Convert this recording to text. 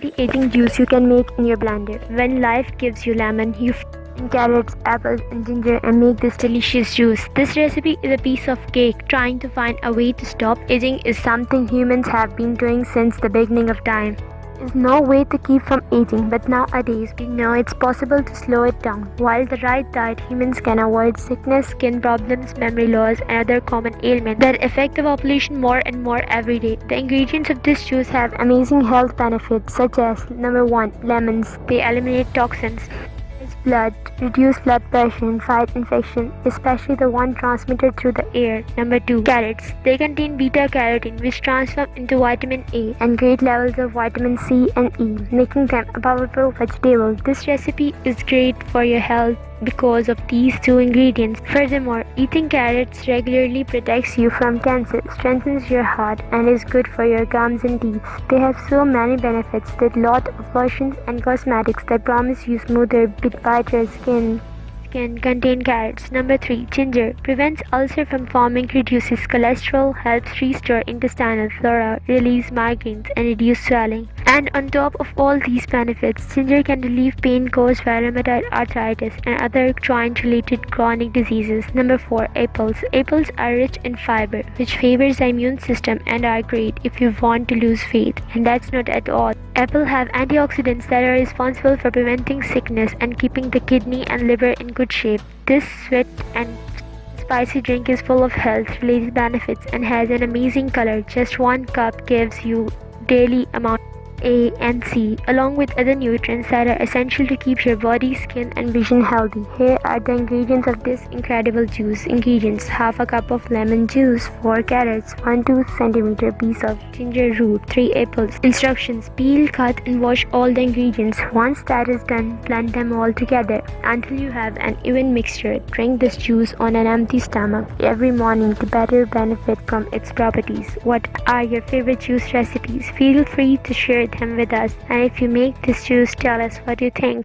anti-aging juice you can make in your blender. When life gives you lemon, you in carrots, apples, and ginger and make this delicious juice. This recipe is a piece of cake. Trying to find a way to stop aging is something humans have been doing since the beginning of time. There is no way to keep from aging, but nowadays we know it's possible to slow it down. While the right diet, humans can avoid sickness, skin problems, memory loss, and other common ailments that affect the population more and more every day. The ingredients of this juice have amazing health benefits such as number 1, lemons. They eliminate toxins, blood, reduce blood pressure and fight infection, especially the one transmitted through the air. Number 2, carrots. They contain beta-carotene which transforms into vitamin A and great levels of vitamin C and E, making them a powerful vegetable. This recipe is great for your health because of these two ingredients. Furthermore, eating carrots regularly protects you from cancer, strengthens your heart, and is good for your gums and teeth. They have so many benefits that lot of lotions and cosmetics that promise you smoother, brighter skin contain carrots. Number 3, ginger. Prevents ulcer from forming, reduces cholesterol, helps restore intestinal flora, release migraines, and reduce swelling. And on top of all these benefits, ginger can relieve pain caused by rheumatoid arthritis and other joint-related chronic diseases. Number 4, apples. Apples are rich in fiber, which favors the immune system and are great if you want to lose weight. And that's not at all. Apples have antioxidants that are responsible for preventing sickness and keeping the kidney and liver in good shape. This sweet and spicy drink is full of health-related benefits and has an amazing color. Just 1 cup gives you daily amount A and C, along with other nutrients that are essential to keep your body, skin, and vision healthy. Here are the ingredients of this incredible juice. Ingredients: half a cup of lemon juice, 4 carrots, 1 2 cm piece of ginger root, 3 apples. Instructions: peel, cut, and wash all the ingredients. Once that is done, blend them all together until you have an even mixture. Drink this juice on an empty stomach every morning to better benefit from its properties. What are your favorite juice recipes? Feel free to share them with us, and if you make this juice, tell us what you think.